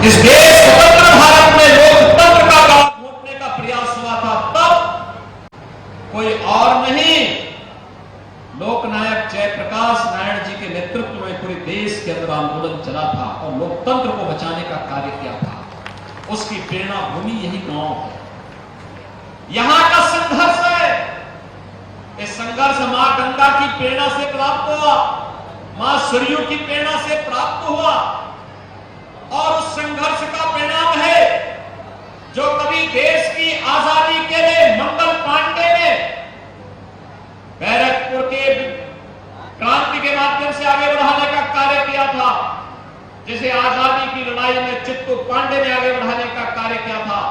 इस देश स्वतंत्र भारत में लोकतंत्र का गला घोंटने का प्रयास हुआ था, तब कोई और नहीं, लोकनायक जयप्रकाश नारायण जी के नेतृत्व में पूरे देश के अंदर आंदोलन चला था और लोकतंत्र को बचाने का कार्य किया था। उसकी प्रेरणा भूमि यही गांव है, यहां का संघर्ष है। इस संघर्ष मां गंगा की प्रेरणा से प्राप्त हुआ, मां सरयू की प्रेरणा से प्राप्त हुआ और उस संघर्ष का परिणाम है जो कभी देश की आजादी के लिए मंगल पांडे ने बैरकपुर के क्रांति के माध्यम से आगे बढ़ाने का कार्य किया था, जिसे आजादी की लड़ाई में चित्तू पांडे ने आगे बढ़ाने का कार्य किया था,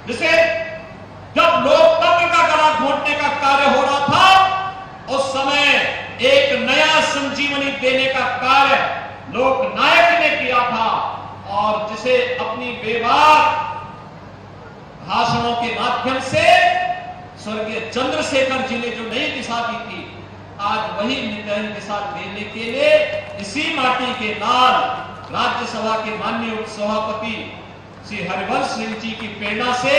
जिसे जब लोकतंत्र का गला घोंटने का कार्य हो रहा था उस समय एक नया संजीवनी देने का कार्य लोकनायक ने किया था और जिसे अपनी बेबाक भाषणों के माध्यम से स्वर्गीय चंद्रशेखर जी ने जो नई दिशा दी थी, आज वही नई दिशा देने के लिए इसी माटी के लाल राज्यसभा के माननीय उपसभापति श्री हरिवंश सिंह जी की प्रेरणा से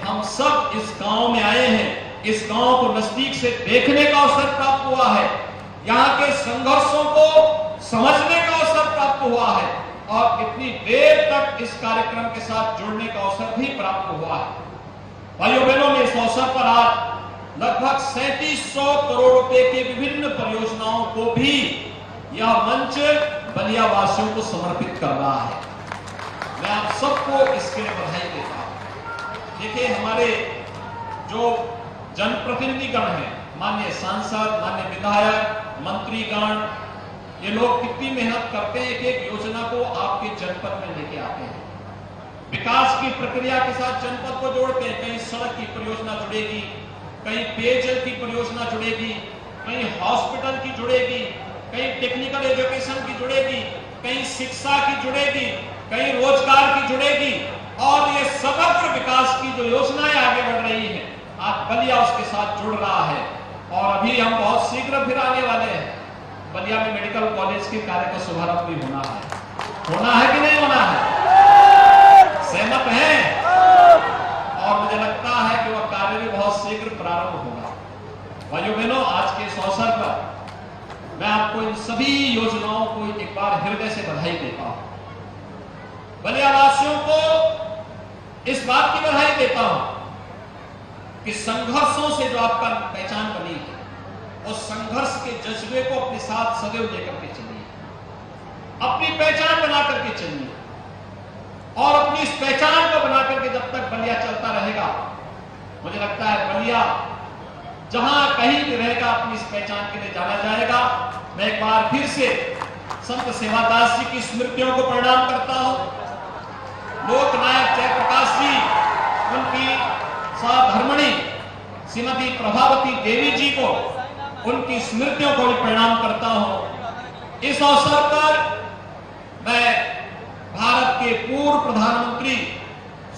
हम सब इस गांव में आए हैं। इस गांव को नजदीक से देखने का अवसर प्राप्त हुआ है, यहाँ के संघर्षों को समझने का अवसर प्राप्त हुआ है और इतनी देर तक इस कार्यक्रम के साथ जुड़ने का अवसर भी प्राप्त हुआ है। भाइयों बहनों ने इस अवसर पर आज लगभग 3700 करोड़ रुपए के विभिन्न परियोजनाओं को भी यह मंच बलिया वासियों को समर्पित कर रहा है। मैं आप सबको इसके लिए बधाई देता हूं। देखिए, हमारे जो जनप्रतिनिधिगण हैं, माननीय सांसद, माननीय विधायक, मंत्रीगण, ये लोग कितनी मेहनत करते हैं, एक योजना को आपके जनपद में लेके आते हैं, विकास की प्रक्रिया के साथ जनपद को जोड़ते हैं। कहीं सड़क की परियोजना जुड़ेगी, कहीं पेयजल की परियोजना जुड़ेगी, कहीं हॉस्पिटल की जुड़ेगी, कहीं टेक्निकल एजुकेशन की जुड़ेगी, कहीं शिक्षा की जुड़ेगी, कहीं रोजगार की जुड़ेगी और ये समग्र विकास की जो योजनाएं आगे बढ़ रही हैं, आज बलिया उसके साथ जुड़ रहा है। और अभी हम बहुत शीघ्र फिर आने वाले हैं, बलिया में मेडिकल कॉलेज के कार्य का शुभारंभ भी होना है कि नहीं होना है? सहमत हैं? और मुझे लगता है कि वह कार्य भी बहुत शीघ्र प्रारंभ होगा। भाइयों बहनों, आज के इस अवसर पर मैं आपको इन सभी योजनाओं को एक बार हृदय से बधाई देता हूं। बलिया वासियों को इस बात की बधाई देता हूं कि संघर्षों से जो आपका पहचान बनी है, उस संघर्ष के जज्बे को अपने साथ सदैव लेकर के चलिए, अपनी पहचान बना करके चलिए और अपनी इस पहचान को बना करके जब तक बलिया चलता रहेगा, मुझे लगता है बलिया जहां कहीं भी रहेगा अपनी इस पहचान के लिए जाना जाएगा। मैं एक बार फिर से संत सेवादास जी की स्मृतियों को प्रणाम करता हूं, लोकनायक जयप्रकाश जी, उनकी सहधर्मणी श्रीमती प्रभावती देवी जी को, उनकी स्मृतियों को भी प्रणाम करता हूं। इस अवसर पर मैं भारत के पूर्व प्रधानमंत्री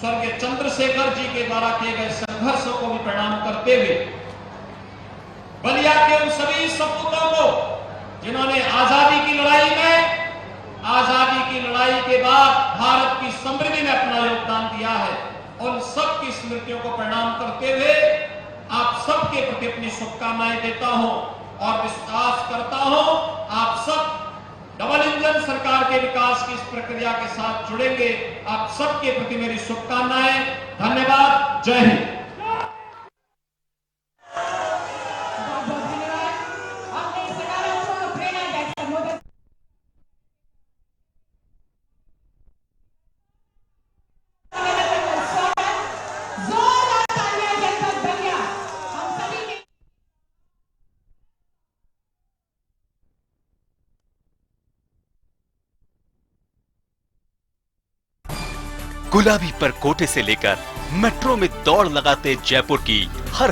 स्वर्गीय चंद्रशेखर जी के द्वारा किए गए संघर्षों को भी प्रणाम करते हुए बलिया के उन सभी सपूतों को जिन्होंने आजादी की लड़ाई में, आजादी की लड़ाई के बाद भारत की समृद्धि में अपना योगदान दिया है, उन सब की स्मृतियों को प्रणाम करते हुए आप सबके प्रति अपनी शुभकामनाएं देता हूं और विश्वास करता हूं आप सब डबल इंजन सरकार के विकास की इस प्रक्रिया के साथ जुड़ेंगे। आप सबके प्रति मेरी शुभकामनाएं। धन्यवाद। जय हिंद। गुलाबी पर कोटे से लेकर मेट्रो में दौड़ लगाते जयपुर की हर